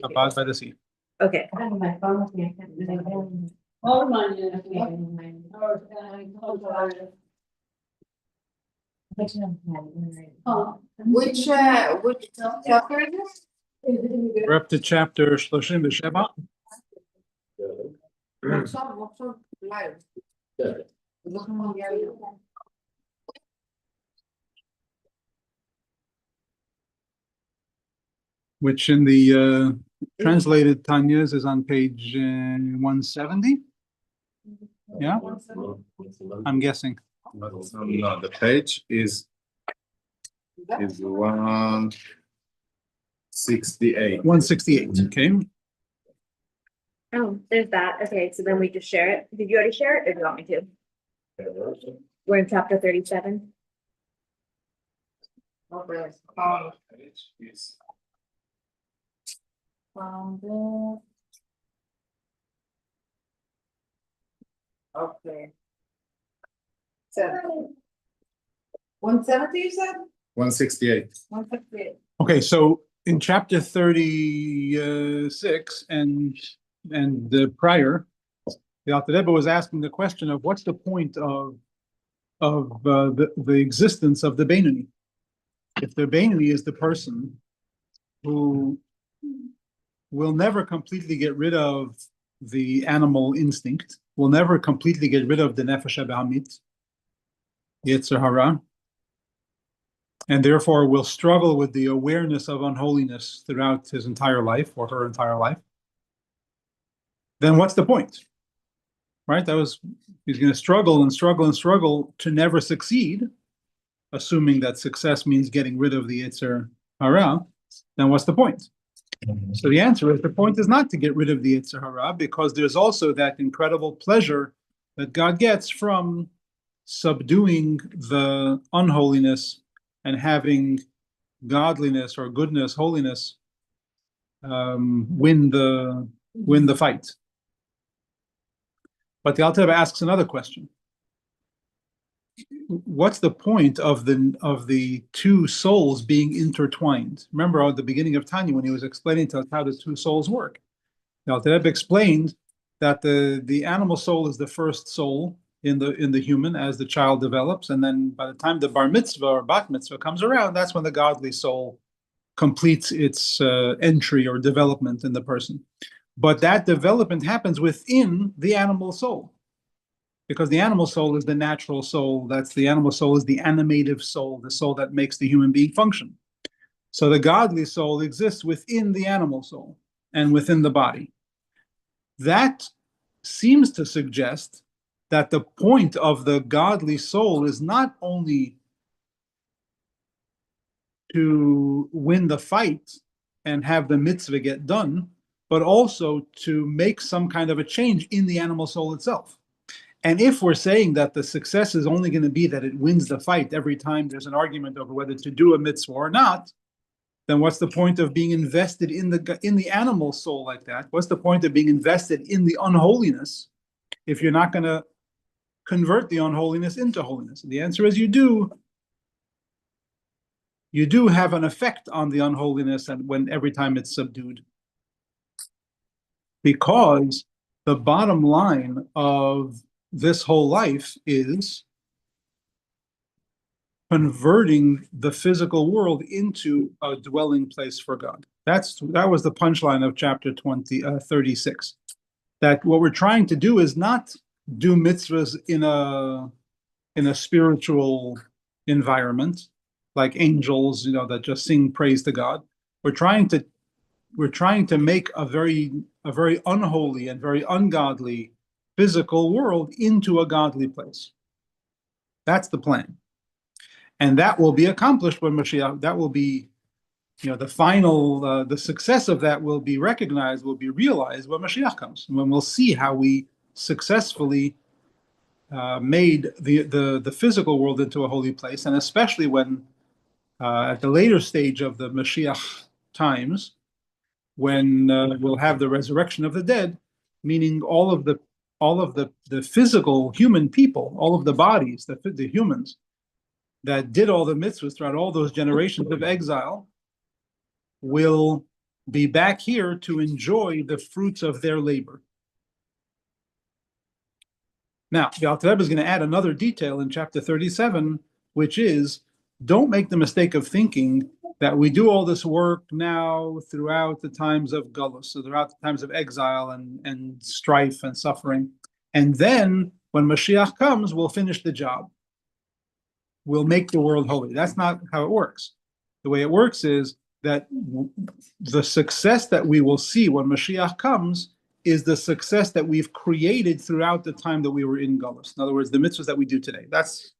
Abide by the sea. Okay. Which chapter is this? We're up to chapter 37. Workshop live. Which in the translated Tanya's is on page 170. Yeah, I'm guessing. No, the page is 168. 168. Okay. Oh, there's that. Okay, so then we just share it. Did you already share it or do you want me to? We're in chapter 37. Okay. Okay. So 170 you said? 168. 168. Okay, so in chapter 36 and the prior, the Alter Rebbe was asking the question of what's the point of the existence of the Beinoni? If the Beinoni is the person who will never completely get rid of the animal instinct, will never completely get rid of the nefesh habehamit, Yetzer Hara, and therefore will struggle with the awareness of unholiness throughout his entire life or her entire life, then what's the point? Right? He's going to struggle and struggle and struggle to never succeed, assuming that success means getting rid of the Yetzer Hara, then what's the point? So the answer is the point is not to get rid of the Yetzer Hara, because there's also that incredible pleasure that God gets from subduing the unholiness and having godliness or goodness, holiness, win the fight. But the Alter Rebbe asks another question. What's the point of the two souls being intertwined? Remember at the beginning of Tanya when he was explaining to us how the two souls work. The Alter Rebbe explained that the animal soul is the first soul in the human as the child develops, and then by the time the bar mitzvah or bat mitzvah comes around, that's when the godly soul completes its entry or development in the person. But that development happens within the animal soul, because the animal soul is the natural soul. The animal soul is the animative soul, the soul that makes the human being function. So the godly soul exists within the animal soul and within the body. That seems to suggest that the point of the godly soul is not only to win the fight and have the mitzvah get done, but also to make some kind of a change in the animal soul itself. And if we're saying that the success is only going to be that it wins the fight every time there's an argument over whether to do a mitzvah or not, then what's the point of being invested in the animal soul like that? What's the point of being invested in the unholiness if you're not going to convert the unholiness into holiness? And the answer is you do. You do have an effect on the unholiness and every time it's subdued. Because the bottom line of this whole life is converting the physical world into a dwelling place for God. That was the punchline of chapter 36. That what we're trying to do is not do mitzvahs in a spiritual environment like angels, that just sing praise to God. We're trying to make a very unholy and very ungodly physical world into a godly place. That's the plan. And that will be accomplished when Mashiach, that will be, the final, the success of that will be recognized, will be realized when Mashiach comes, when we'll see how we successfully made the physical world into a holy place, and especially when at the later stage of the Mashiach times, when we'll have the resurrection of the dead, meaning all of the physical human people, all of the bodies, the humans that did all the mitzvahs throughout all those generations of exile will be back here to enjoy the fruits of their labor. Now, the Alter Rebbe is going to add another detail in chapter 37, which is, don't make the mistake of thinking that we do all this work now throughout the times of Gullus, so throughout the times of exile and strife and suffering. And then when Mashiach comes, we'll finish the job. We'll make the world holy. That's not how it works. The way it works is that the success that we will see when Mashiach comes is the success that we've created throughout the time that we were in Gullus. In other words, the mitzvahs that we do today. That's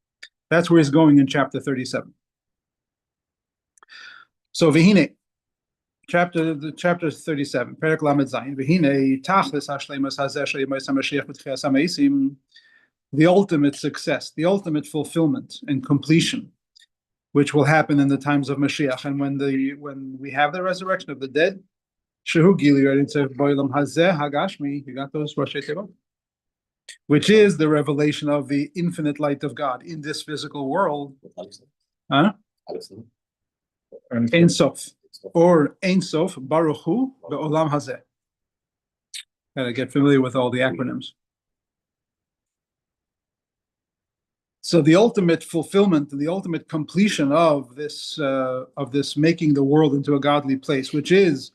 where he's going in chapter 37. So Vehine, chapter 37, Perek Lamed Zayin. Vehine tachlis hashleimus hazeh shleimus hamashiach b'tchias hamesim. The ultimate success, the ultimate fulfillment and completion, which will happen in the times of Mashiach, and when we have the resurrection of the dead, shehu gilui boilam hazeh hagashmi. You got those Roshei Tevot? Which is the revelation of the infinite light of God in this physical world. Huh? Ein Sof, or Ein Sof Baruch Hu be'olam hazeh. Gotta get familiar with all the acronyms. So the ultimate fulfillment, the ultimate completion of this making the world into a godly place, which is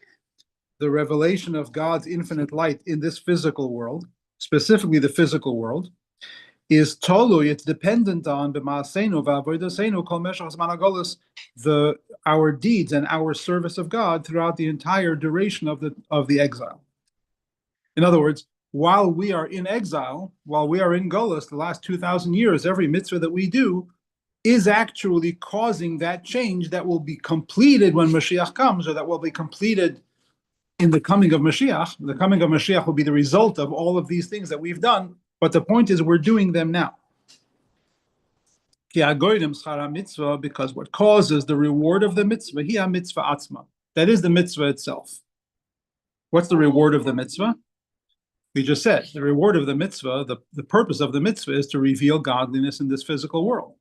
the revelation of God's infinite light in this physical world, specifically the physical world, is tolui. It's dependent on our deeds and our service of God throughout the entire duration of the exile. In other words, while we are in exile, while we are in Golus, the last 2,000 years, every mitzvah that we do is actually causing that change that will be completed when Mashiach comes, or that will be completed in the coming of Mashiach. The coming of Mashiach will be the result of all of these things that we've done, but the point is we're doing them now. Because what causes the reward of the mitzvah, mitzvah atzma, that is the mitzvah itself. What's the reward of the mitzvah? We just said the reward of the mitzvah, the purpose of the mitzvah is to reveal godliness in this physical world.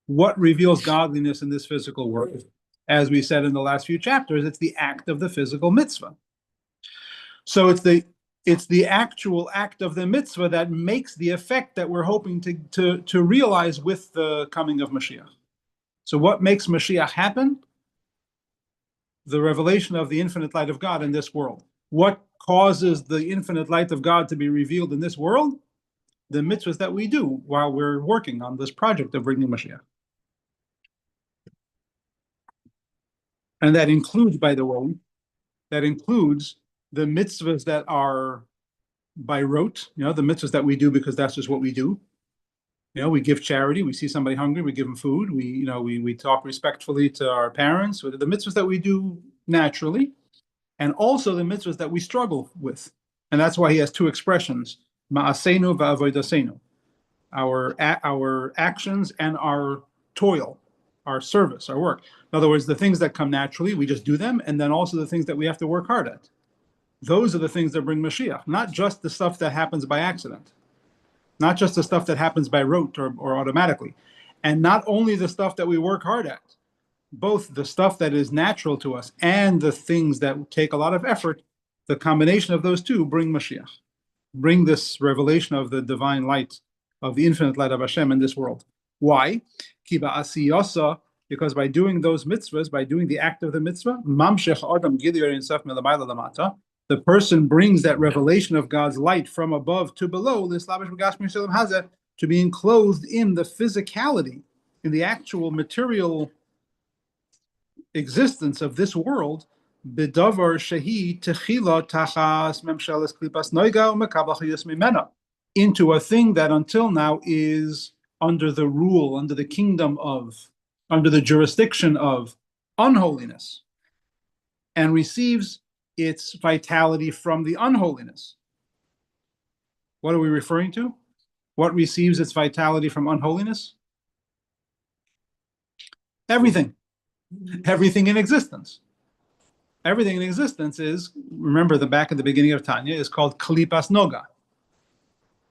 What reveals godliness in this physical world? As we said in the last few chapters, it's the act of the physical mitzvah. So it's the actual act of the mitzvah that makes the effect that we're hoping to realize with the coming of Mashiach. So what makes Mashiach happen? The revelation of the infinite light of God in this world. What causes the infinite light of God to be revealed in this world? The mitzvahs that we do while we're working on this project of bringing Mashiach. And that includes, by the way, the mitzvahs that are by rote, the mitzvahs that we do because that's just what we do. We give charity, we see somebody hungry, we give them food, we talk respectfully to our parents, the mitzvahs that we do naturally, and also the mitzvahs that we struggle with. And that's why he has two expressions, ma'asenu va'avoidasenu, our actions and our toil, our service, our work. In other words, the things that come naturally, we just do them, and then also the things that we have to work hard at. Those are the things that bring Mashiach, not just the stuff that happens by accident, not just the stuff that happens by rote or automatically, and not only the stuff that we work hard at, both the stuff that is natural to us and the things that take a lot of effort, the combination of those two bring Mashiach, bring this revelation of the divine light, of the infinite light of Hashem in this world. Why? Because by doing those mitzvahs, by doing the act of the mitzvah, the person brings that revelation of God's light from above to below, to be enclosed in the physicality, in the actual material existence of this world, into a thing that until now is under the rule, under the kingdom of, under the jurisdiction of unholiness, and receives its vitality from the unholiness. What are we referring to? What receives its vitality from unholiness? Everything. Everything in existence. Everything in existence is, remember the back at the beginning of Tanya, is called klipas noga.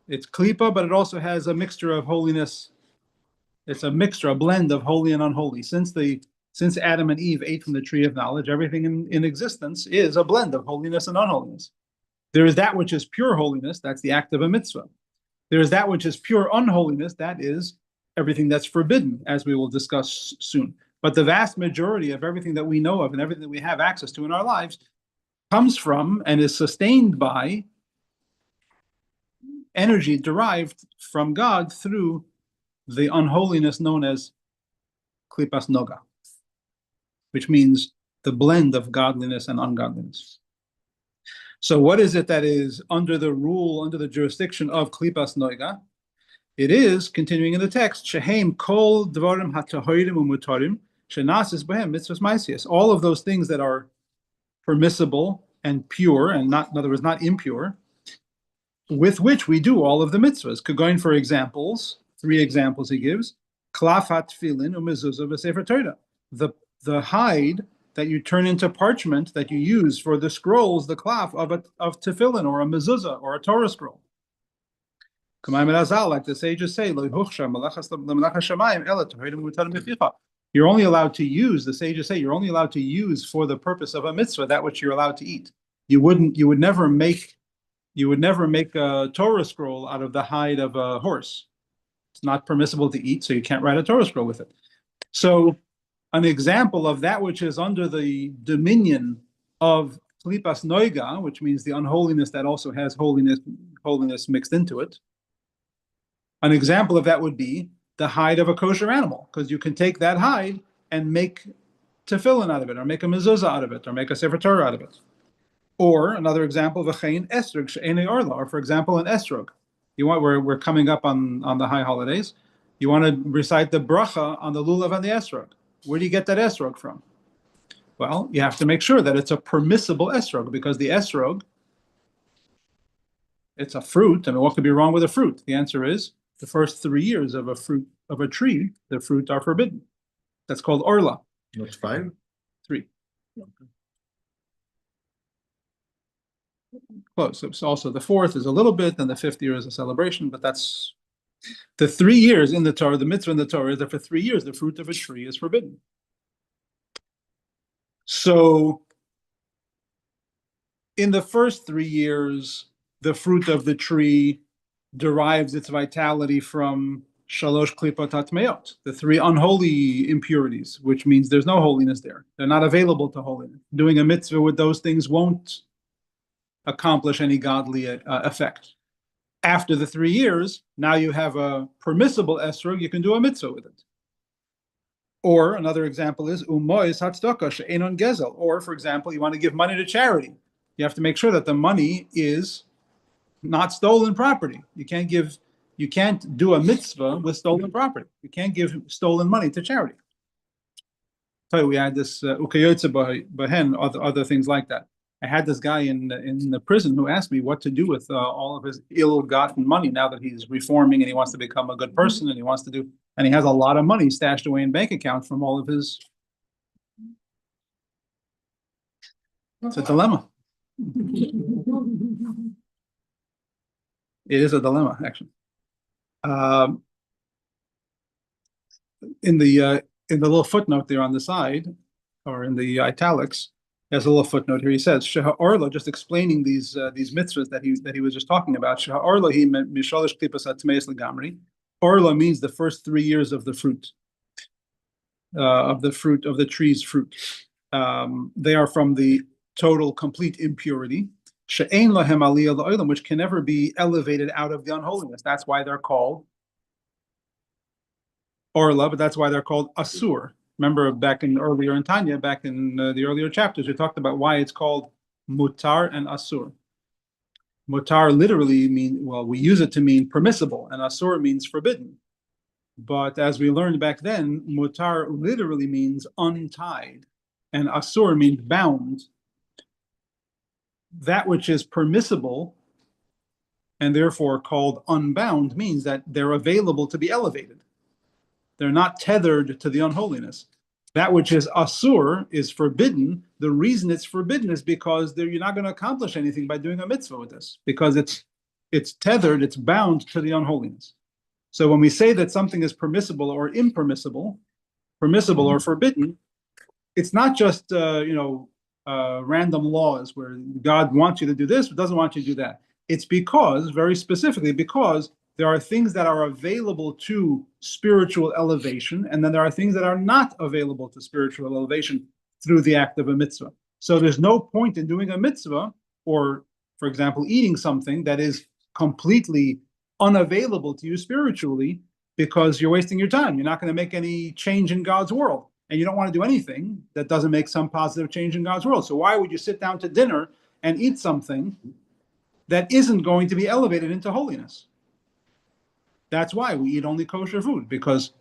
It's klipa, but it also has a mixture of holiness. It's a mixture, a blend of holy and unholy. Since the since Adam and Eve ate from the tree of knowledge, everything in existence is a blend of holiness and unholiness. There is that which is pure holiness, that's the act of a mitzvah. There is that which is pure unholiness, that is everything that's forbidden, as we will discuss soon. But the vast majority of everything that we know of and everything that we have access to in our lives comes from and is sustained by energy derived from God through the unholiness known as klipas noga, which means the blend of godliness and ungodliness. So what is it that is under the rule, under the jurisdiction of klipas noga? It is, continuing in the text, shehem kol dvarim hatahorim umutarim shenasis behem mitzvahs maisias. All of those things that are permissible and pure, and not, in other words, not impure, with which we do all of the mitzvahs. Going for examples, 3 examples he gives. Klafat tefillin umezuzah v'sefer Torah. The hide that you turn into parchment that you use for the scrolls, the klaf of tefillin or a mezuzah or a Torah scroll. Like the sages say, you're only allowed to use, the sages say, you're only allowed to use for the purpose of a mitzvah that which you're allowed to eat. You would never make a Torah scroll out of the hide of a horse. It's not permissible to eat, so you can't write a Torah scroll with it. So an example of that which is under the dominion of klipas noiga, which means the unholiness that also has holiness mixed into it. An example of that would be the hide of a kosher animal, because you can take that hide and make tefillin out of it, or make a mezuzah out of it, or make a sefer Torah out of it. Or another example, v'chein esrog she'enei orla, or for example, an esrog. We're coming up on the high holidays. You want to recite the bracha on the lulav and the esrog. Where do you get that esrog from? Well, you have to make sure that it's a permissible esrog, because the esrog, it's a fruit. I mean, what could be wrong with a fruit? The answer is the first 3 years of a fruit of a tree, the fruit are forbidden. That's called orla. Not 5? 3. Close. So also the 4th is a little bit, and the 5th year is a celebration, but that's the 3 years in the Torah. The mitzvah in the Torah is that for 3 years the fruit of a tree is forbidden. So in the first 3 years, the fruit of the tree derives its vitality from shalosh klipat hatmeot, the 3 unholy impurities, which means there's no holiness there. They're not available to holiness. Doing a mitzvah with those things won't accomplish any godly effect. After the 3 years, now you have a permissible esrog, you can do a mitzvah with it. Or another example is umois hatzdaka she'enon gezel. Or, for example, you want to give money to charity. You have to make sure that the money is not stolen property. You can't do a mitzvah with stolen property. You can't give stolen money to charity. So we had this ukayotze bahen, other things like that. I had this guy in the prison who asked me what to do with all of his ill-gotten money now that he's reforming and he wants to become a good person and he has a lot of money stashed away in bank accounts from all of his. It's a dilemma. It is a dilemma, actually. In the little footnote there on the side, or in the italics, there's a little footnote here. He says, "Sheha orla," just explaining these mitzvahs that he was just talking about. Sheha orla he mishalish klipas atmeis legamri. Orla means the first 3 years of the fruit, of the tree's fruit. They are from the total, complete impurity. She'ein lahem aliyah la'olam, which can never be elevated out of the unholiness. That's why they're called orla, but that's why they're called asur. Remember earlier in Tanya, back in the earlier chapters, we talked about why it's called mutar and asur. Mutar literally we use it to mean permissible, and asur means forbidden. But as we learned back then, mutar literally means untied, and asur means bound. That which is permissible and therefore called unbound means that they're available to be elevated. They're not tethered to the unholiness. That which is asur is forbidden. The reason it's forbidden is because you're not going to accomplish anything by doing a mitzvah with this, because it's tethered, it's bound to the unholiness. So when we say that something is permissible or impermissible, permissible or forbidden, it's not just, random laws where God wants you to do this, but doesn't want you to do that. It's because, very specifically, because there are things that are available to spiritual elevation, and then there are things that are not available to spiritual elevation through the act of a mitzvah. So there's no point in doing a mitzvah, or, for example, eating something that is completely unavailable to you spiritually, because you're wasting your time. You're not going to make any change in God's world. And you don't want to do anything that doesn't make some positive change in God's world. So why would you sit down to dinner and eat something that isn't going to be elevated into holiness? That's why we eat only kosher food, because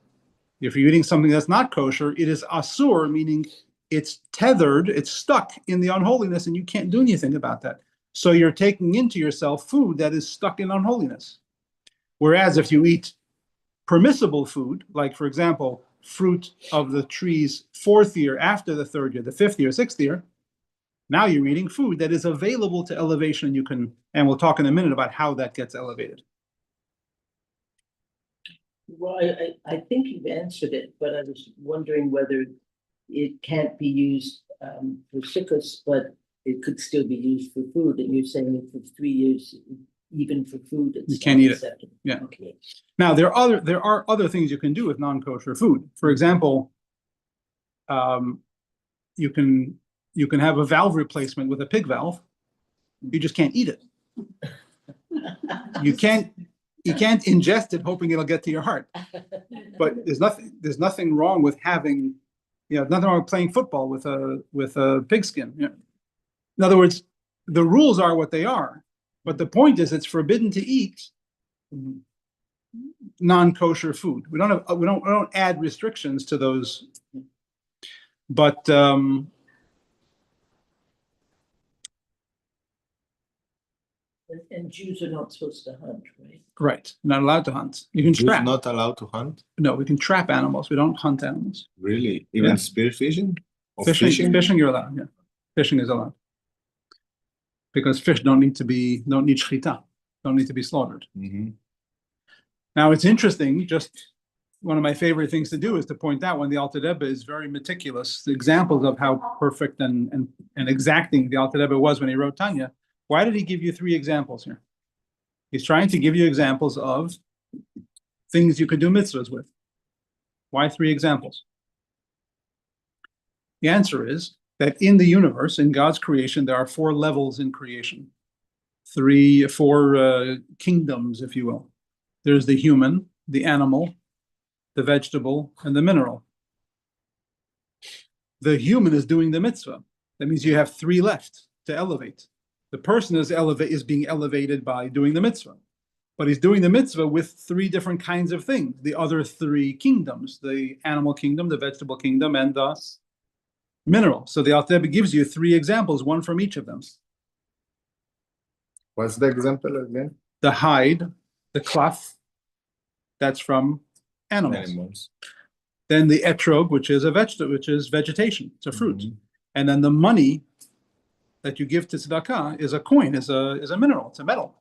if you're eating something that's not kosher, it is asur, meaning it's tethered, it's stuck in the unholiness, and you can't do anything about that. So you're taking into yourself food that is stuck in unholiness. Whereas if you eat permissible food, like, for example, fruit of the tree's fourth year after the third year, the fifth year, sixth year, now you're eating food that is available to elevation. And we'll talk in a minute about how that gets elevated. Well, I think you've answered it, but I was wondering whether it can't be used for sickles, but it could still be used for food. And you're saying that for 3 years, even for food, it's You can't eat it. acceptable. Yeah. Okay. Now, there are other things you can do with non-kosher food. For example, you can have a valve replacement with a pig valve. You just can't eat it. You can't ingest it hoping it'll get to your heart. But there's nothing wrong with having, nothing wrong with playing football with a pigskin. In other words, the rules are what they are. But the point is, it's forbidden to eat non-kosher food. We don't add restrictions to those. But And Jews are not supposed to hunt, right? right, not allowed to hunt. You can Jews trap. not allowed to hunt? No, we can trap animals. We don't hunt animals. Really? Even Yeah. spearfishing? Or Fishing, you're allowed. Yeah, fishing is allowed because fish don't need shchita, don't need to be slaughtered. Mhm. Now it's interesting. Just one of my favorite things to do is to point out when the Alter Rebbe is very meticulous, the examples of how perfect and exacting the Alter Rebbe was when he wrote Tanya. Why did he give you 3 examples here? He's trying to give you examples of things you could do mitzvahs with. Why 3 examples? The answer is that in the universe, in God's creation, there are 4 levels in creation. 4 kingdoms, if you will. There's the human, the animal, the vegetable, and the mineral. The human is doing the mitzvah. That means you have 3 left to elevate. The person is being elevated by doing the mitzvah. But he's doing the mitzvah with 3 different kinds of things. The other 3 kingdoms, the animal kingdom, the vegetable kingdom, and the mineral. So the Alter Rebbe gives you 3 examples, one from each of them. What's the example again? The hide, the cloth, that's from animals. Animals. Then the etrog, which is a vegetable, which is vegetation, it's a fruit. Mhm. And then the money that you give to tzedakah is a coin, is a mineral, it's a metal.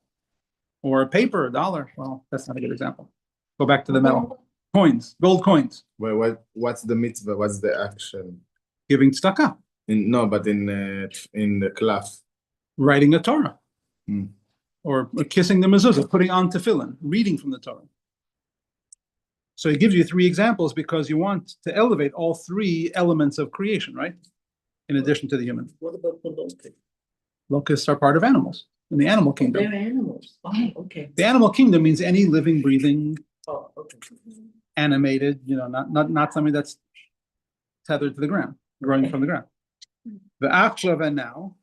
Or a paper, a dollar. Well, that's not a good example. Go back to the metal. Coins, gold coins, Well, what's the mitzvah? What's the action? giving tzedakah, But in the class. writing a Torah. Hmm. Or kissing the mezuzah, putting on tefillin, reading from the Torah. So he gives you 3 examples because you want to elevate all 3 elements of creation, right? In addition to the human. What about the locusts? Locusts are part of animals in the animal kingdom. They're animals. Oh, okay. The animal kingdom means any living, breathing, Oh, okay. animated, not something that's tethered to the ground, growing from the ground. The achshav and now,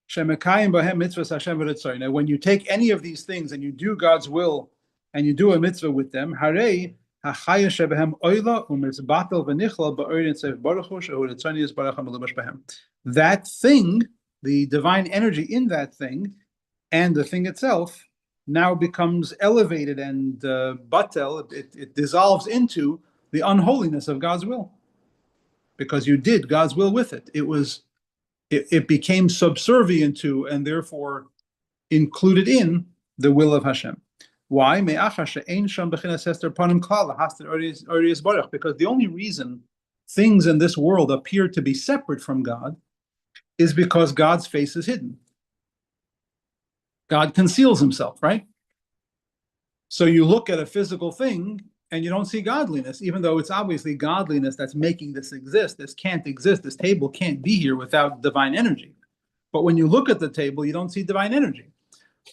shemekayim bahem mitzvahs Hashem v'ritzon. Now, when you take any of these things and you do God's will and you do a mitzvah with them, harei hachaya shebehem oila u'mitzbatel v'nichlal ba'orin tzev baruch hu shehu ritzoni is baruch ha'melubash behem. That thing, the divine energy in that thing, and the thing itself, now becomes elevated and batel, it dissolves into the unholiness of God's will. Because you did God's will with it. It became subservient to and therefore included in the will of Hashem. Why? Because the only reason things in this world appear to be separate from God is because God's face is hidden. God conceals himself, right? So you look at a physical thing and you don't see godliness, even though it's obviously godliness that's making this exist. This can't exist. This table can't be here without divine energy. But when you look at the table, you don't see divine energy.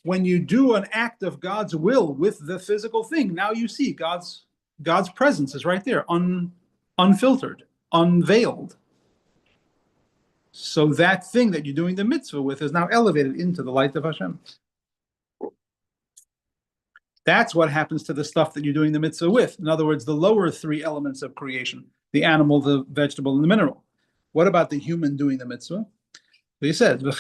When you do an act of God's will with the physical thing, now you see God's presence is right there, unfiltered, unveiled. So that thing that you're doing the mitzvah with is now elevated into the light of Hashem. That's what happens to the stuff that you're doing the mitzvah with. In other words, the lower three elements of creation, the animal, the vegetable, and the mineral. What about the human doing the mitzvah? He said, the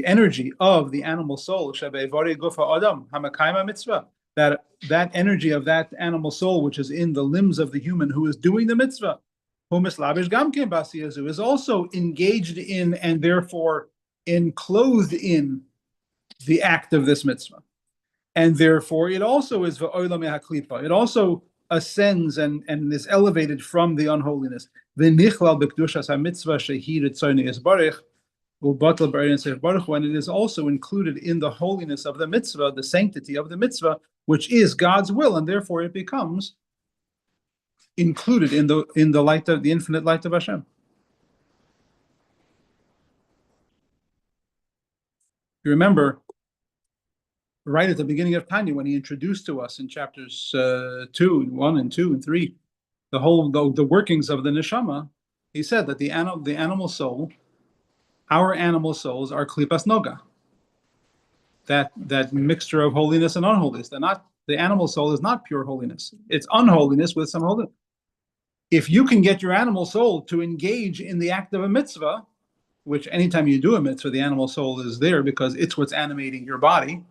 energy of the animal soul, that energy of that animal soul, which is in the limbs of the human who is doing the mitzvah, is also engaged in and therefore enclosed in the act of this mitzvah. And therefore, it also is it also ascends and is elevated from the unholiness. When it is also included in the holiness of the mitzvah, the sanctity of the mitzvah, which is God's will, and therefore it becomes included in the light of the infinite light of Hashem. You remember, right at the beginning of Tanya, when he introduced to us in chapters 1 and 2 and 3, the workings of the neshama, he said that the animal soul, our animal souls are klipas noga. That mixture of holiness and unholiness. The animal soul is not pure holiness. It's unholiness with some holiness. If you can get your animal soul to engage in the act of a mitzvah, which anytime you do a mitzvah, the animal soul is there because it's what's animating your body.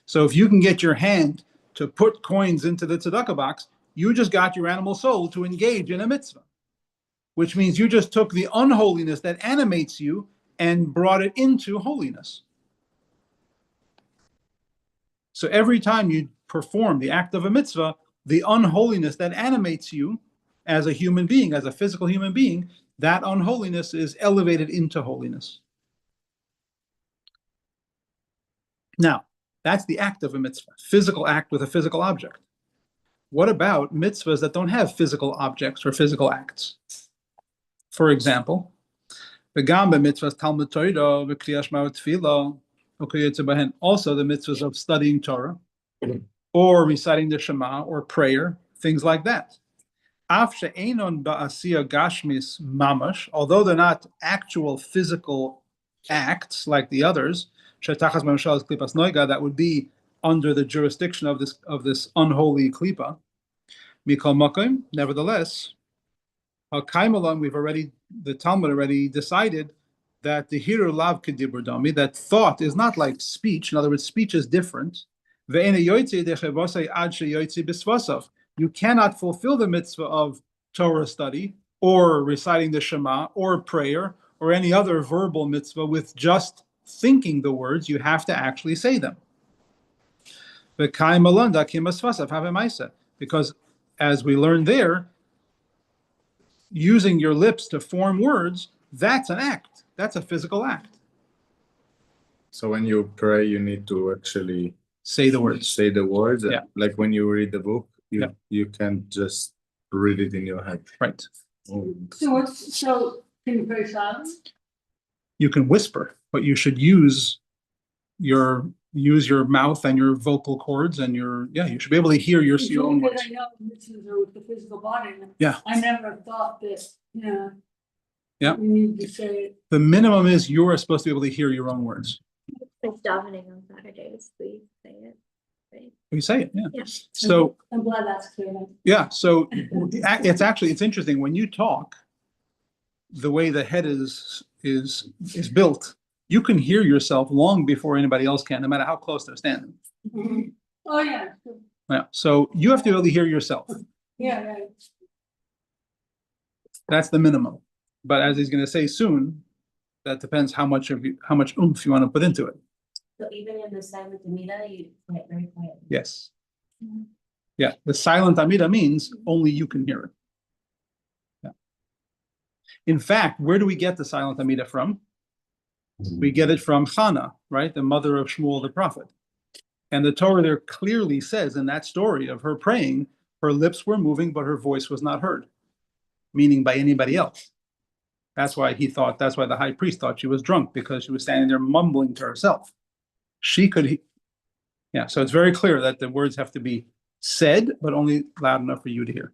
So if you can get your hand to put coins into the tzedakah box, you just got your animal soul to engage in a mitzvah, which means you just took the unholiness that animates you and brought it into holiness. So every time you perform the act of a mitzvah, the unholiness that animates you as a human being, as a physical human being, that unholiness is elevated into holiness. Now, that's the act of a mitzvah, physical act with a physical object. What about mitzvahs that don't have physical objects or physical acts? For example, also the mitzvahs of studying Torah, or reciting the Shema, or prayer, things like that. Although they're not actual physical acts like the others, that would be under the jurisdiction of this unholy klipa. Nevertheless, the Talmud already decided that the hiru lav kedibur dami, that thought is not like speech. In other words, speech is different. You cannot fulfill the mitzvah of Torah study or reciting the Shema or prayer or any other verbal mitzvah with just thinking the words. You have to actually say them. Because as we learned there, using your lips to form words, that's an act. That's a physical act. So when you pray, you need to actually say the words. Say the words. Yeah. Like when you read the book, you can't just read it in your head. Right. Oh. So can you pray silent? You can whisper, but you should use your mouth and your vocal cords and you should be able to hear your own words. I know mitzvahs are with the physical body. Yeah. I never thought that, Yeah. you need to say it. The minimum is you are supposed to be able to hear your own words. It's davening on Saturdays, we say it, right? You say it, yeah. Yeah. So I'm glad that's clear. yeah, so it's interesting when you talk, the way the head is built, you can hear yourself long before anybody else can, no matter how close they're standing. Oh, yeah. Yeah, so you have to be able to hear yourself. Yeah. That's the minimum. But as he's going to say soon, that depends how much oomph you want to put into it. So even in the silent Amida, you get very quiet. Yes. Yeah, the silent Amida means only you can hear it. Yeah. In fact, where do we get the silent Amida from? We get it from Chana, right? The mother of Shmuel the prophet. And the Torah there clearly says in that story of her praying, her lips were moving, but her voice was not heard, meaning by anybody else. That's why the high priest thought she was drunk, because she was standing there mumbling to herself. Yeah, so it's very clear that the words have to be said, but only loud enough for you to hear.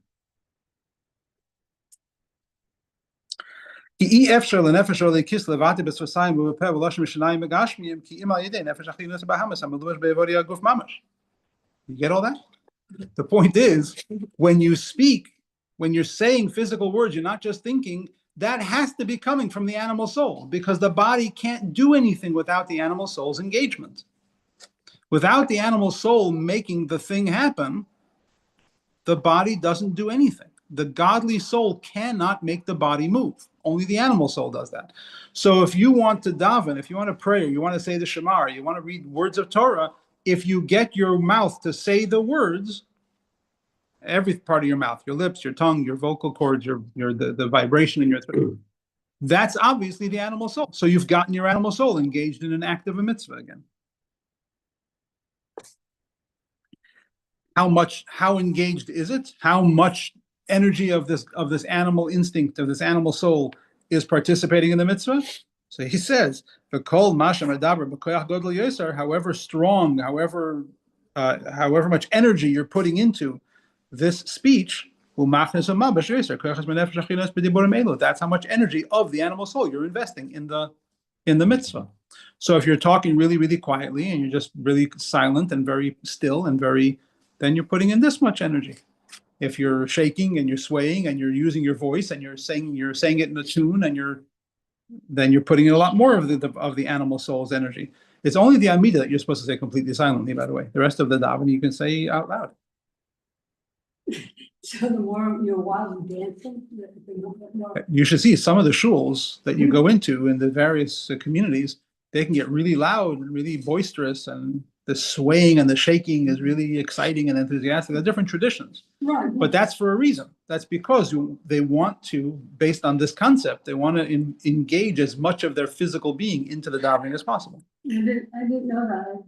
You get all that? The point is, when you speak, when you're saying physical words, you're not just thinking, that has to be coming from the animal soul, because the body can't do anything without the animal soul's engagement. Without the animal soul making the thing happen, the body doesn't do anything. The godly soul cannot make the body move. Only the animal soul does that. So if you want to daven, if you want to pray, or you want to say the Shema, or you want to read words of Torah, if you get your mouth to say the words, every part of your mouth, your lips, your tongue, your vocal cords, the vibration in your throat, that's obviously the animal soul. So you've gotten your animal soul engaged in an act of a mitzvah again. How engaged is it? How much energy of this animal instinct, of this animal soul, is participating in the mitzvah? So he says, however strong, however much energy you're putting into this speech, that's how much energy of the animal soul you're investing in the mitzvah. So if you're talking really, really quietly, and you're just really silent and very still and then you're putting in this much energy. If you're shaking and you're swaying and you're using your voice and you're saying it in a tune, and then you're putting in a lot more of the animal soul's energy. It's only the Amida that you're supposed to say completely silently, by the way. The rest of the daven you can say out loud. So the more you're wild and dancing, the more. You should see some of the shuls that you go into in the various communities. They can get really loud and really boisterous, and the swaying and the shaking is really exciting and enthusiastic. They're different traditions, Right. but that's for a reason. That's because they want to, based on this concept, they want to engage as much of their physical being into the davening as possible. I didn't know that.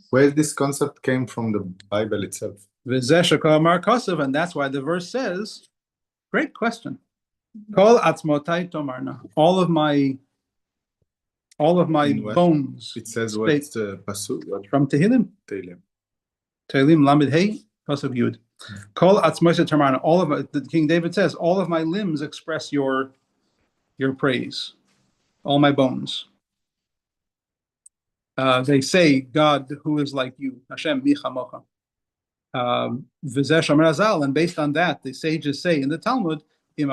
Where this concept came from the Bible itself? And that's why the verse says, great question. Kol atzmotai tomarna. All of my In what? bones. It says what's the pasuk? What From Tehillim. Tehillim. Tehillim Lamed Hey, pasuk Yud. Kol atzmotai tomarna. All of it. King David says, all of my limbs express your praise. All my bones. They say, God, who is like you? Hashem mi chamocha. And based on that, the sages say in the Talmud, if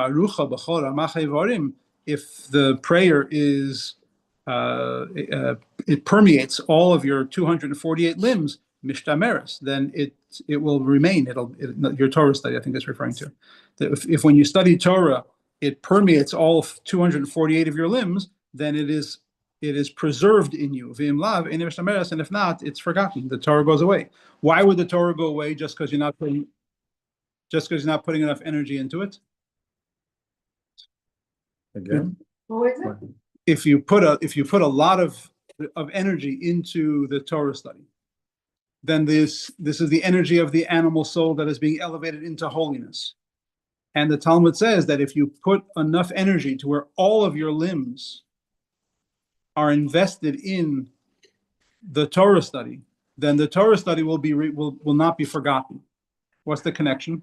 the prayer is it permeates all of your 248 limbs, mishtameres, then it will remain. Your Torah study, I think, is referring to. If when you study Torah, it permeates all 248 of your limbs, then it is preserved in you. And if not, it's forgotten. The Torah goes away. Why would the Torah go away just because you're not putting enough energy into it? Again? What was it? If you put a lot of energy into the Torah study, then this is the energy of the animal soul that is being elevated into holiness. And the Talmud says that if you put enough energy to where all of your limbs are invested in the Torah study, then the Torah study will not be forgotten. What's the connection?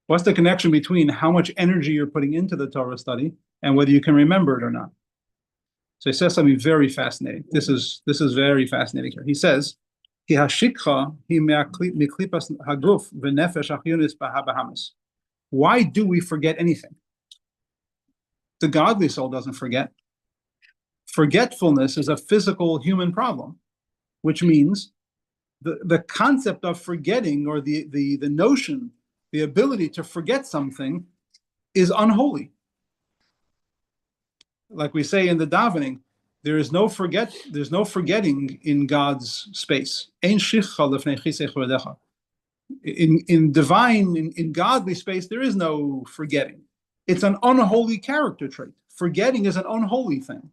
What's the connection between how much energy you're putting into the Torah study and whether you can remember it or not? So he says something very fascinating. This is very fascinating here. He says, why do we forget anything? The godly soul doesn't forget. Forgetfulness is a physical human problem, which means the concept of forgetting, or the notion, the ability to forget something, is unholy. Like we say in the davening, there's no forgetting in God's space. in divine, in godly space, there is no forgetting. It's an unholy character trait. Forgetting is an unholy thing.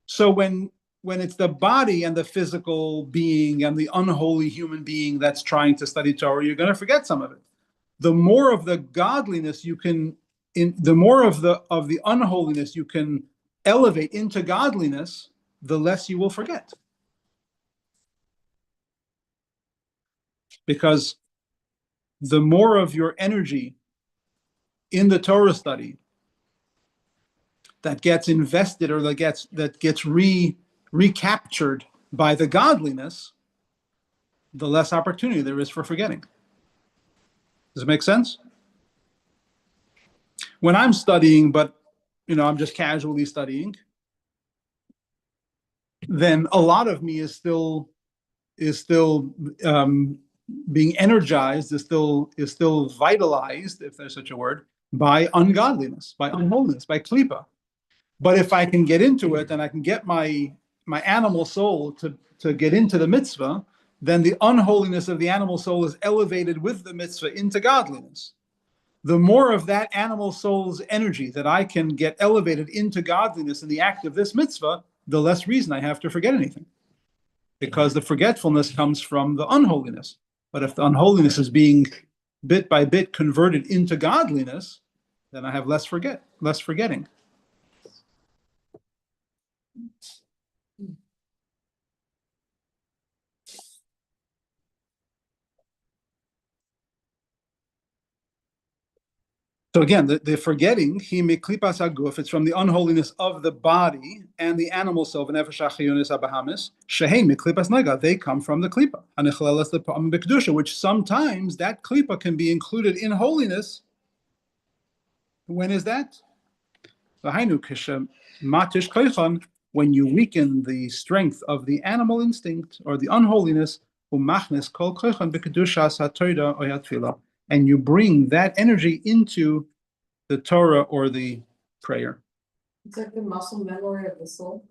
So when it's the body and the physical being and the unholy human being that's trying to study Torah, you're going to forget some of it. The more of the godliness you can, the more of the unholiness you can elevate into godliness, the less you will forget. Because the more of your energy in the Torah study that gets invested or that gets recaptured by the godliness, the less opportunity there is for forgetting. Does it make sense? When I'm studying, but I'm just casually studying, then a lot of me is still being energized, is still vitalized, if there's such a word, by ungodliness, by unholiness, by klipa. But if I can get into it and I can get my animal soul to get into the mitzvah, then the unholiness of the animal soul is elevated with the mitzvah into godliness. The more of that animal soul's energy that I can get elevated into godliness in the act of this mitzvah, the less reason I have to forget anything. Because the forgetfulness comes from the unholiness. But if the unholiness is being bit by bit converted into godliness, then I have less forgetting. So again, the forgetting, it's from the unholiness of the body and the animal soul, they come from the klipa, which sometimes that klipa can be included in holiness. When is that? When you weaken the strength of the animal instinct or the unholiness, and you bring that energy into the Torah or the prayer. It's like the muscle memory of the soul.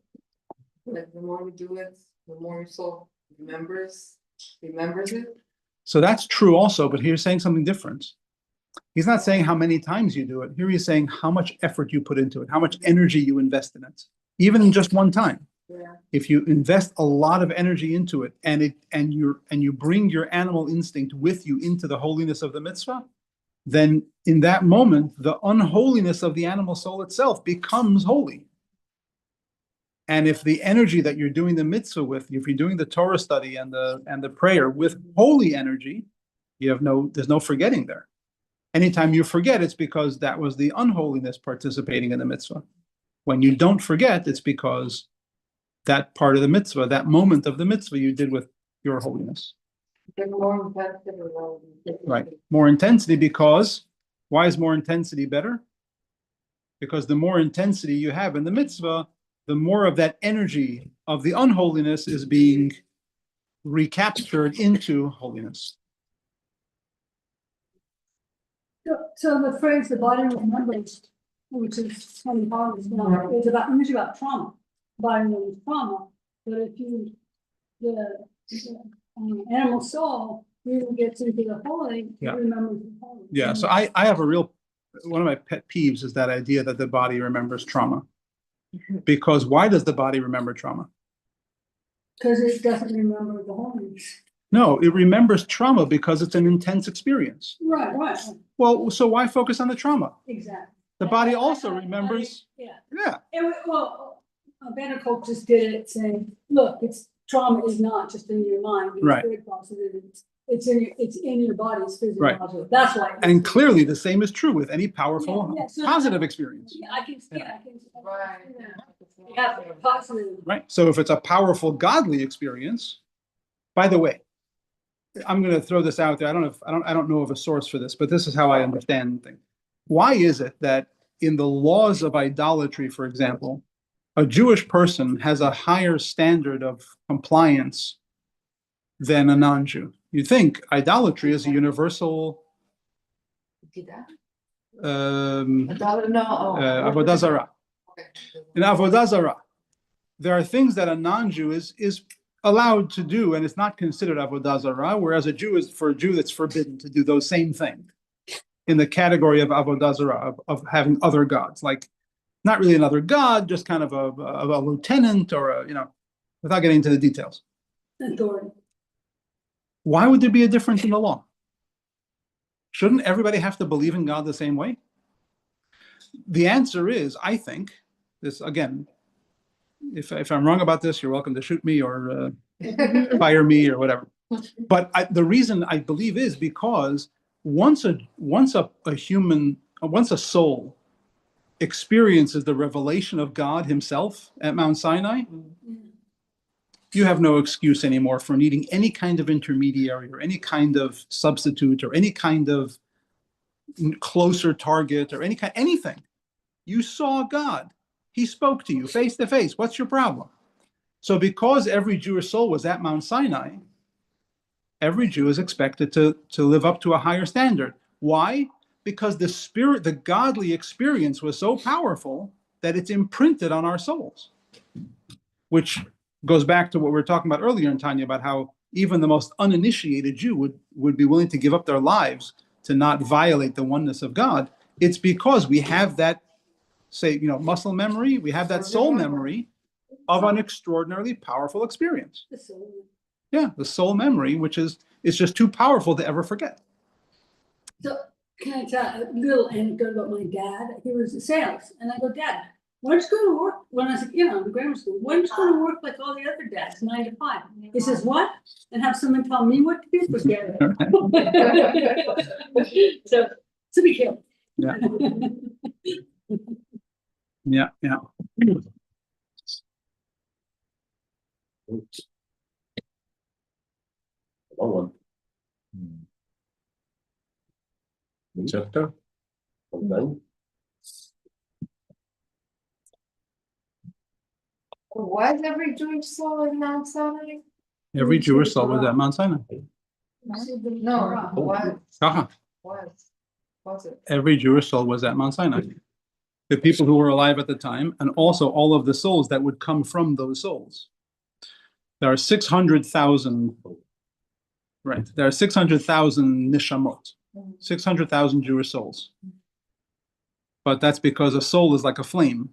Like the more we do it, the more your soul remembers it. So that's true also, but he's saying something different. He's not saying how many times you do it. Here he's saying how much effort you put into it, how much energy you invest in it, even in just one time. Yeah. If you invest a lot of energy into it and you bring your animal instinct with you into the holiness of the mitzvah, then in that moment, the unholiness of the animal soul itself becomes holy. And if the energy that you're doing the mitzvah with, if you're doing the Torah study and the prayer with holy energy, there's no forgetting there. Anytime you forget, it's because that was the unholiness participating in the mitzvah. When you don't forget, it's because that part of the mitzvah, that moment of the mitzvah, you did with your holiness. More intensive. Right. More intensity because, why is more intensity better? Because the more intensity you have in the mitzvah, the more of that energy of the unholiness is being recaptured into holiness. So the phrase "the body remembers," which is usually about trauma. Body remembers trauma, but if the animal soul really gets into the holy, Yeah. it remembers the holy. Yeah. So I have one of my pet peeves is that idea that the body remembers trauma. Because why does the body remember trauma? Because it doesn't remember the holiness. No, it remembers trauma because it's an intense experience. Right, Well, so why focus on the trauma? exactly. The body also remembers. Yeah. Yeah. Banner Coke just did it saying, look, trauma is not just in your mind. Right. It's in your body's Right. physiology. That's why. And clearly the same is true with any powerful, So positive experience. I can. Right. You have to be positive. Right. So if it's a powerful godly experience, by the way, I'm going to throw this out there. I don't know of a source for this, but this is how I understand things. Why is it that in the laws of idolatry, for example, a Jewish person has a higher standard of compliance than a non-Jew? You think idolatry is a universal avodah zarah. In avodah zarah, there are things that a non-Jew is allowed to do, and it's not considered avodah zarah, whereas for a Jew, that's forbidden to do those same things in the category of avodah zarah, of having other gods, like not really another god, just kind of a lieutenant or without getting into the details. Authority. Why would there be a difference in the law? Shouldn't everybody have to believe in God the same way? The answer is, I think, this again, if I'm wrong about this, you're welcome to shoot me or fire me or whatever. But the reason I believe is because once a soul experiences the revelation of God himself at Mount Sinai, you have no excuse anymore for needing any kind of intermediary or any kind of substitute or any kind of closer target or anything. You saw God. He spoke to you face to face. What's your problem? So because every Jewish soul was at Mount Sinai, every Jew is expected to live up to a higher standard. Why? Because the godly experience was so powerful that it's imprinted on our souls, which goes back to what we were talking about earlier in Tanya, about how even the most uninitiated Jew would be willing to give up their lives to not violate the oneness of God. It's because we have that, muscle memory, we have that soul memory of an extraordinarily powerful experience. Yeah, the soul memory, which is just too powerful to ever forget. So can I tell a little anecdote about my dad? He was in sales, and I go, Dad, why don't you go to work? When I was, in grammar school, why don't you go to work like all the other dads, 9 to 5? He says, what? And have someone tell me what to do? Forget it. So be careful. Yeah. Yeah, yeah. One. Chapter? Okay. Was every Jewish soul in Mount Sinai? Every Jewish soul was at Mount Sinai. No, was, Uh-huh. was it? Every Jewish soul was at Mount Sinai. The people who were alive at the time, and also all of the souls that would come from those souls. There are 600,000, right? There are 600,000 nishamot, 600,000 Jewish souls. But that's because a soul is like a flame.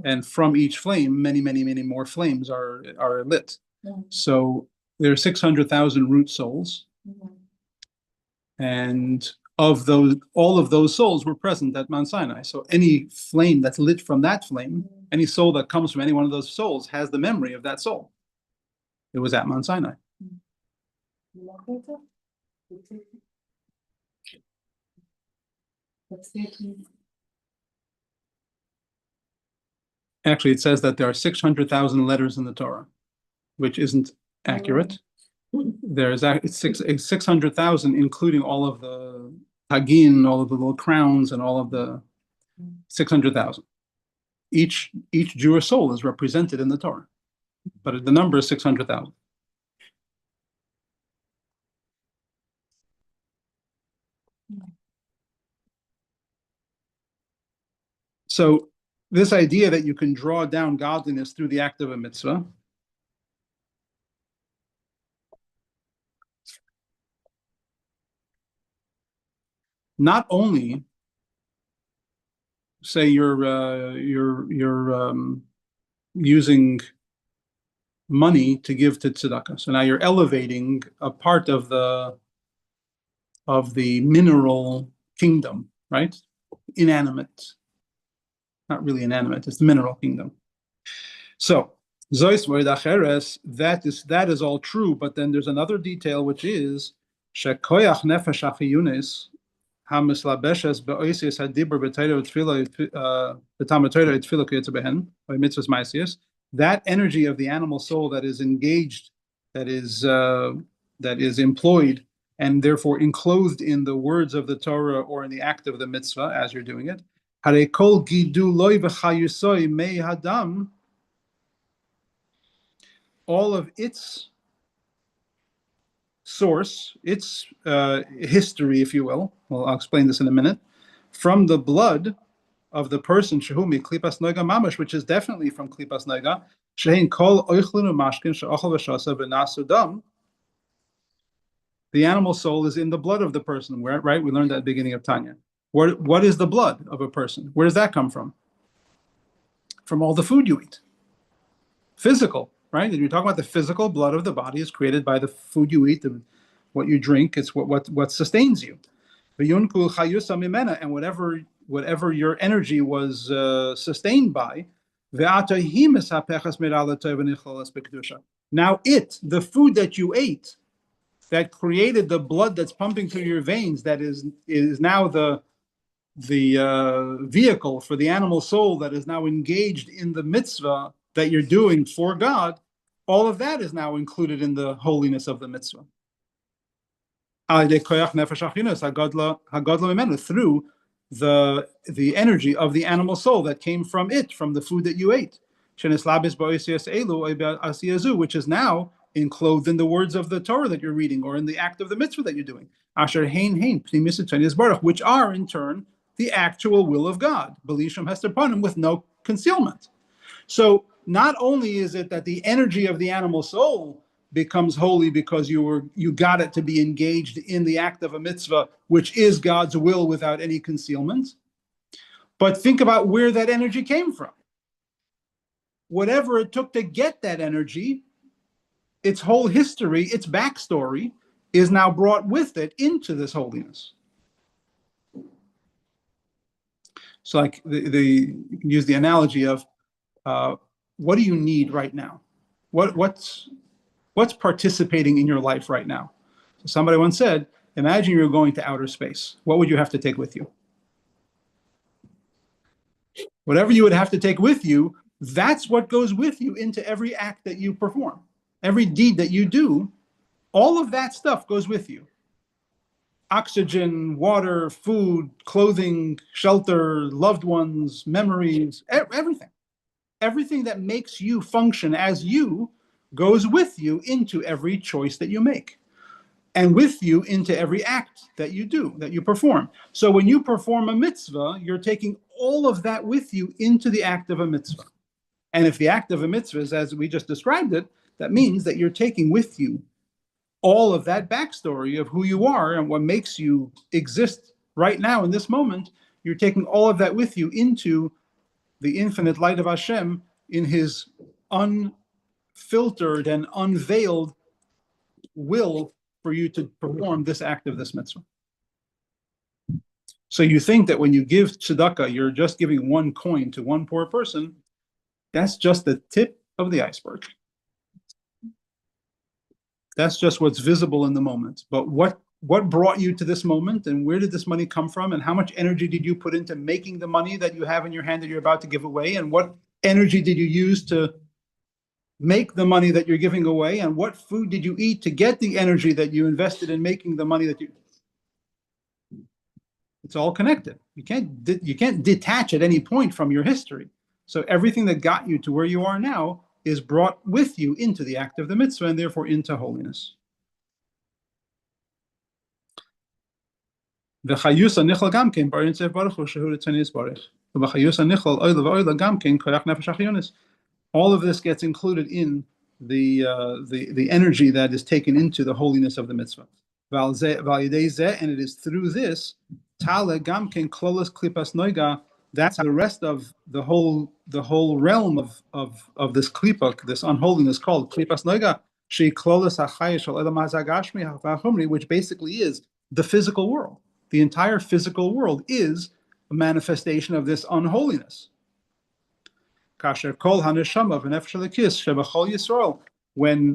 And from each flame, many, many, many more flames are lit. So there are 600,000 root souls. And of those, all of those souls were present at Mount Sinai. So any flame that's lit from that flame, any soul that comes from any one of those souls has the memory of that soul. It was at Mount Sinai. Actually, it says that there are 600,000 letters in the Torah, which isn't accurate. It's 600,000, including all of the tagin, all of the little crowns, and all of the 600,000. Each Jewish soul is represented in the Torah, but the number is 600,000. So this idea that you can draw down godliness through the act of a mitzvah not only say you're using money to give to tzedakah, so now you're elevating a part of the mineral kingdom, right? Inanimate, not really inanimate, it's the mineral kingdom. So that is all true, but then there's another detail, which is shekoyach nefesh achiyunis hamislabeshes beoisius hadibur b'tayro tefillah b'tam Torah tefillah kiyetz behen by mitzvahs ma'asiyos. That energy of the animal soul that is engaged, that is employed, and therefore enclosed in the words of the Torah or in the act of the mitzvah as you're doing it. Hare kol giduloi v'chayusoi mei hadam. All of its source, its history, if you will, well, I'll explain this in a minute, from the blood of the person, shehumi klipas noiga mamash, which is definitely from klipas noiga, shehin kol oichlinu mashkin she'ochel v'shasa v'nasu dam. The animal soul is in the blood of the person, right? We learned that at the beginning of Tanya. What is the blood of a person? Where does that come from? From all the food you eat. Physical, right? And you're talking about the physical blood of the body is created by the food you eat, what you drink. It's what sustains you. And whatever your energy was sustained by. Now the food that you ate that created the blood that's pumping through your veins, that is now the vehicle for the animal soul that is now engaged in the mitzvah that you're doing for God, all of that is now included in the holiness of the mitzvah. Through the energy of the animal soul that came from it, from the food that you ate, which is now enclosed in the words of the Torah that you're reading or in the act of the mitzvah that you're doing, which are in turn the actual will of God, with no concealment. So not only is it that the energy of the animal soul becomes holy because you got it to be engaged in the act of a mitzvah, which is God's will without any concealment, but think about where that energy came from. Whatever it took to get that energy, its whole history, its backstory, is now brought with it into this holiness. So, like you can use the analogy of what do you need right now? What's participating in your life right now? So somebody once said, imagine you're going to outer space. What would you have to take with you? Whatever you would have to take with you, that's what goes with you into every act that you perform. Every deed that you do, all of that stuff goes with you. Oxygen, water, food, clothing, shelter, loved ones, memories, everything. Everything that makes you function as you goes with you into every choice that you make, and with you into every act that you do, that you perform. So when you perform a mitzvah, you're taking all of that with you into the act of a mitzvah. And if the act of a mitzvah is as we just described it, that means that you're taking with you all of that backstory of who you are and what makes you exist right now in this moment. You're taking all of that with you into the infinite light of Hashem in his unfiltered and unveiled will for you to perform this act of this mitzvah. So you think that when you give tzedakah, you're just giving one coin to one poor person. That's just the tip of the iceberg. That's just what's visible in the moment. But what brought you to this moment, and where did this money come from, and how much energy did you put into making the money that you have in your hand that you're about to give away, and what energy did you use to make the money that you're giving away, and what food did you eat to get the energy that you invested in making the money that you... It's all connected. You can't detach at any point from your history. So everything that got you to where you are now is brought with you into the act of the mitzvah and therefore into holiness. All of this gets included in the energy that is taken into the holiness of the mitzvah. And it is through this, that's how the rest of the whole realm of this klipa, this unholiness called klipas noiga, which basically is the physical world. The entire physical world is a manifestation of this unholiness. When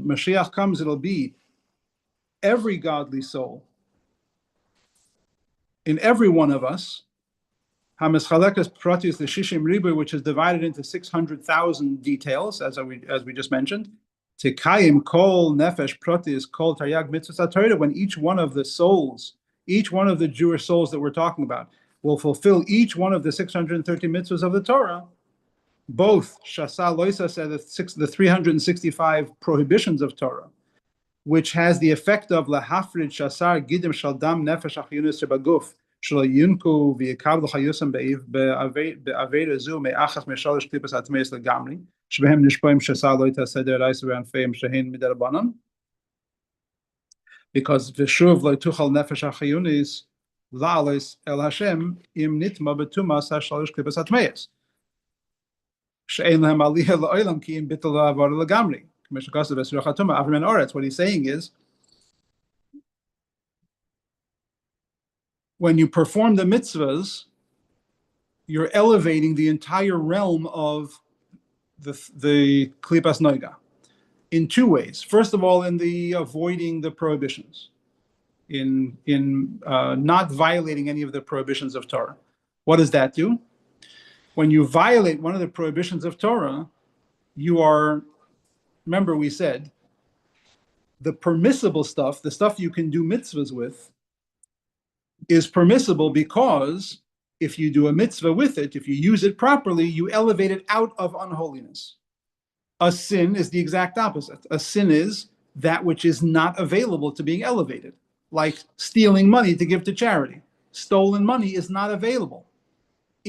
Mashiach comes, it'll be every godly soul in every one of us, which is divided into 600,000 details, as we just mentioned. When each one of the souls, each one of the Jewish souls that we're talking about, will fulfill each one of the 630 mitzvahs of the Torah, both Shasa Loisa said the 365 prohibitions of Torah, which has the effect of lahafrid shasar gidim shaldam nefesh achyunis shebaguf שלא יונקו ויקבלו חיוסם בעבירה זו מאחת משלוש קליפות הטמאס לגמרי, שבהם נשפעים שסר לא יתעשה דאורייתא וענפיהם שהן מדרבנן. Because ושוב לא תוכל נפש החיונית לעלות אל השם אם נטמא בטומאת השלוש קליפות הטמאס. שאין להם עלייה לעולם כי אם ביטל העבודה לגמרי. כמו שכתוב בסרח הטומאה, אברהם אורץ. What he's saying is, when you perform the mitzvahs, you're elevating the entire realm of the klipas noiga in two ways. First of all, in the avoiding the prohibitions, in not violating any of the prohibitions of Torah. What does that do? When you violate one of the prohibitions of Torah, you are, remember we said, the permissible stuff, the stuff you can do mitzvahs with, is permissible because if you do a mitzvah with it, if you use it properly, you elevate it out of unholiness. A sin is the exact opposite. A sin is that which is not available to being elevated, like stealing money to give to charity. Stolen money is not available.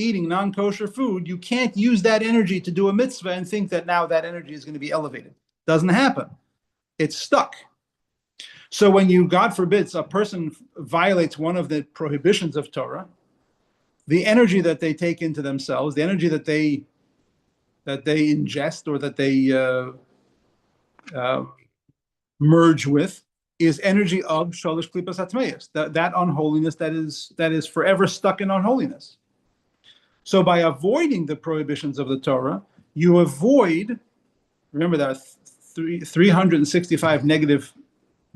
Eating non-kosher food, you can't use that energy to do a mitzvah and think that now that energy is going to be elevated. Doesn't happen. It's stuck. So when you, God forbids, a person violates one of the prohibitions of Torah, the energy that they take into themselves, the energy that they ingest or that they merge with, is energy of shalosh klipas hatmeyas, that unholiness that is forever stuck in unholiness. So by avoiding the prohibitions of the Torah, you avoid, remember there are 365 negative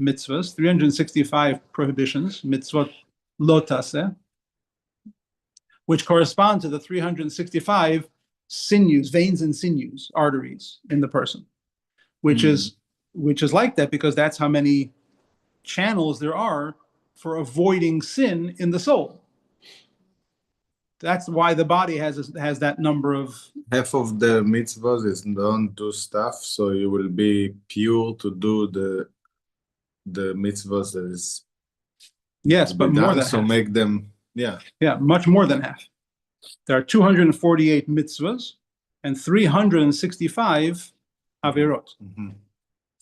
mitzvahs, 365 prohibitions, mitzvot lo taseh, which correspond to the 365 sinews, veins and sinews, arteries in the person, which is like that because that's how many channels there are for avoiding sin in the soul. That's why the body has that number of. Half of the mitzvahs is don't do stuff, so you will be pure to do the mitzvahs that is. Yes, but more than so half. make them, yeah, much more than half. There are 248 mitzvahs and 365 averot,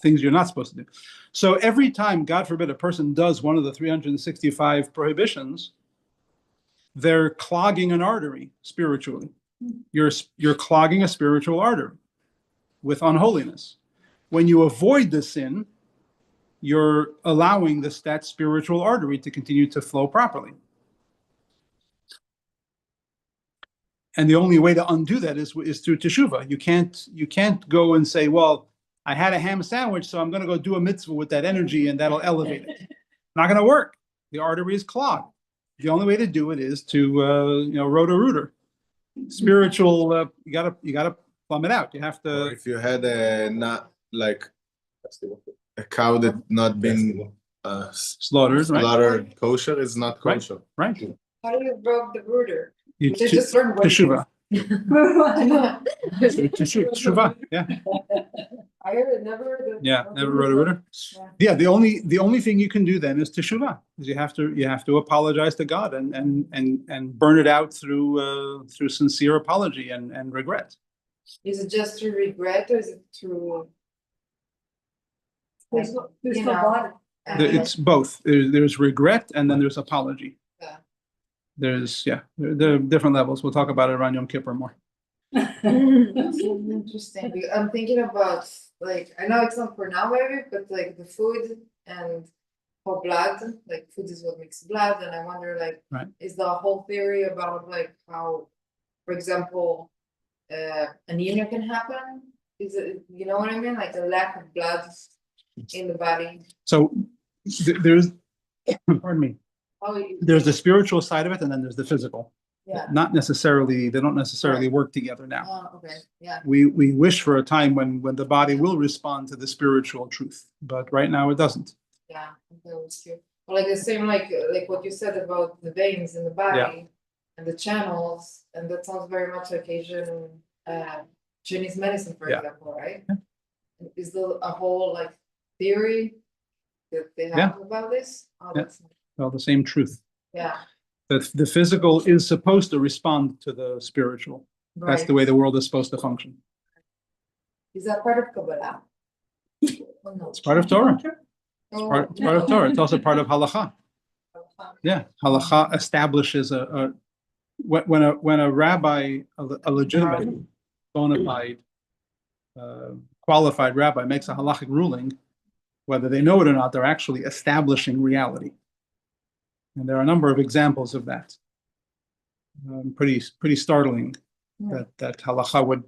things you're not supposed to do. So every time, God forbid, a person does one of the 365 prohibitions, they're clogging an artery spiritually. You're clogging a spiritual artery with unholiness. When you avoid the sin, you're allowing that spiritual artery to continue to flow properly. And the only way to undo that is through teshuvah. You can't go and say, well, I had a ham sandwich, so I'm going to go do a mitzvah with that energy and that'll elevate it. Not going to work. The artery is clogged. The only way to do it is to roto-rooter. Spiritual, you gotta plumb it out. You have to. Or if you had a not like a cow that not been slaughtered kosher is not kosher. Right. How do you broke the rooter? You They just learned what. teshuvah. Teshuvah. Yeah. I heard it, never heard it. Yeah, never roto-rooter. Yeah, the only thing you can do then is teshuvah. You have to apologize to God and burn it out through sincere apology and regret. Is it just through regret or is it through? There's You no know, body. It's both. There's regret and then there's apology. Yeah. There are different levels. We'll talk about it around Yom Kippur more. That's interesting. Because I'm thinking about, like, I know it's not for now maybe, but like the food and for blood, like food is what makes blood, and I wonder like, Right. is the whole theory about like how, for example, anemia can happen? Is it, you know what I mean? Like a lack of blood in the body. So there's, pardon me, How you- there's the spiritual side of it and then there's the physical. Yeah. They don't necessarily work together now. Oh, okay, yeah. We wish for a time when the body will respond to the spiritual truth, but right now it doesn't. Yeah, that was cute. Or like the same, like what you said about the veins in the body and the channels, and that sounds very much like Asian, Chinese medicine, for Yeah. example, right? Yeah. Is there a whole like theory that they have about this? Oh, Yeah. that's, Well, the same truth. yeah, That the physical is supposed to respond to the spiritual. That's the way the world is supposed to function. Is that part of Kabbalah? Oh, no. It's part of Torah. Oh, It's part of Torah. It's also part of halacha. Yeah, halacha establishes when a rabbi, a legitimate, bona fide, qualified rabbi makes a halachic ruling, whether they know it or not, they're actually establishing reality. And there are a number of examples of that. Pretty startling that halacha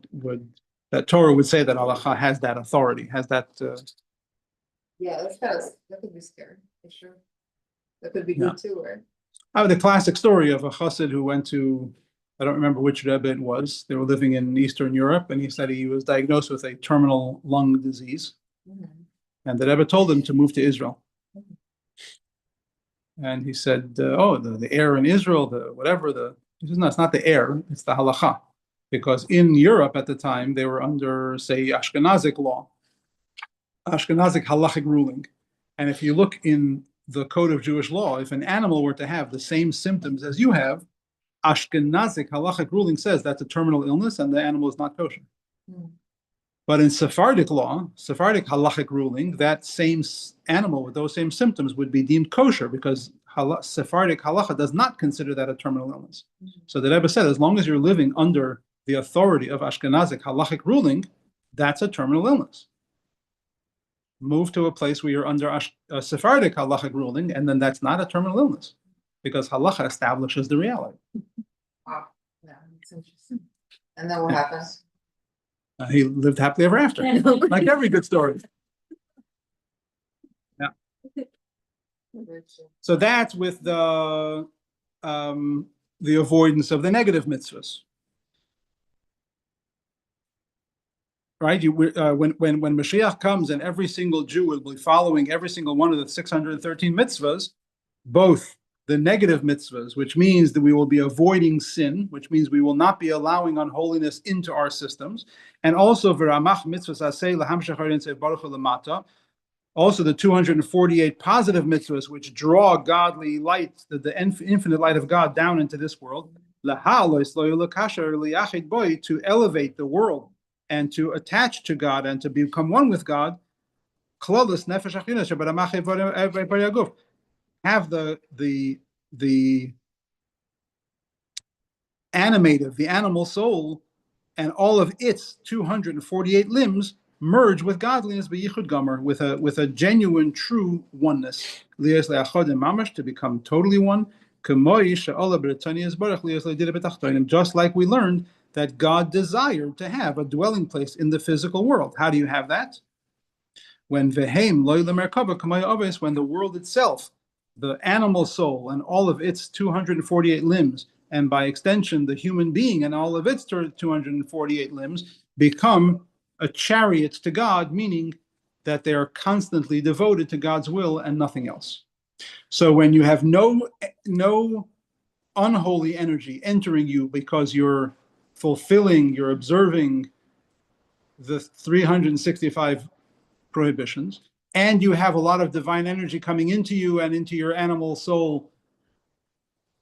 that Torah would say that halacha has that authority, has that. Yeah, that could be scary, for sure. That could be Yeah. good too, right? The classic story of a chassid who went to, I don't remember which rebbe it was. They were living in Eastern Europe, and he said he was diagnosed with a terminal lung disease. Mhm. And the rebbe told him to move to Israel. And he said, "Oh, the air in Israel, he says, no, it's not the air, it's the halacha, because in Europe at the time they were under, say, Ashkenazic law, Ashkenazic halachic ruling, and if you look in the code of Jewish law, if an animal were to have the same symptoms as you have, Ashkenazic halachic ruling says that's a terminal illness and the animal is not kosher. Mm. But in Sephardic law, Sephardic halachic ruling, that same animal with those same symptoms would be deemed kosher because Sephardic halacha does not consider that a terminal illness. So the Rebbe said, as long as you're living under the authority of Ashkenazic halachic ruling, that's a terminal illness. Move to a place where you're under a Sephardic halachic ruling, and then that's not a terminal illness because halacha establishes the reality. Wow, yeah, that's interesting. And then what happens? He lived happily ever after, like every good story. Yeah. So that's with the avoidance of the negative mitzvahs. Right? When Mashiach comes and every single Jew will be following every single one of the 613 mitzvahs, both the negative mitzvahs, which means that we will be avoiding sin, which means we will not be allowing unholiness into our systems, and also v'ramach mitzvahs aseh lahamshach harin baruch lamata, also the 248 positive mitzvahs which draw godly light, the infinite light of God down into this world, to elevate the world and to attach to God and to become one with God, have the animal soul and all of its 248 limbs merge with godliness, with a genuine, true oneness, to become totally one, just like we learned that God desired to have a dwelling place in the physical world. How do you have that? When when the world itself, the animal soul and all of its 248 limbs, and by extension the human being and all of its 248 limbs, become a chariot to God, meaning that they are constantly devoted to God's will and nothing else. So when you have no unholy energy entering you because you're observing the 365 prohibitions, and you have a lot of divine energy coming into you and into your animal soul,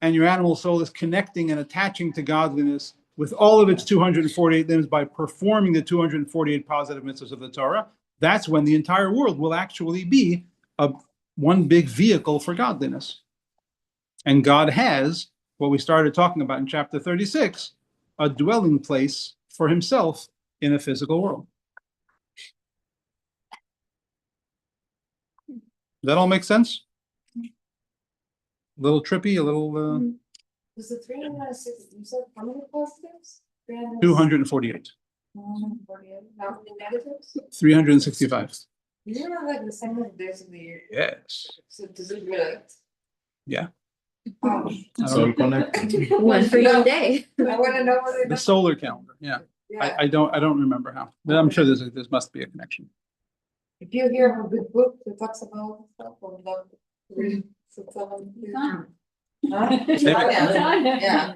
and your animal soul is connecting and attaching to godliness with all of its 248 limbs by performing the 248 positive mitzvahs of the Torah, that's when the entire world will actually be one big vehicle for godliness. And God has, what we started talking about in chapter 36, a dwelling place for himself in a physical world. Does that all make sense? A little trippy, a little... Was it 360? You said how many positives? 248. 248. How many negatives? 365. You know, like the same as days of the year. Yes. So does it relate? Yeah. Oh, It's all connected. One for each day. I wanna know what it The is. solar calendar, yeah. Yeah. I don't remember how, but I'm sure there must be a connection. If you hear of a good book that talks about stuff, I would love to read. So tell them. Tanya. Huh? Tanya. Yeah.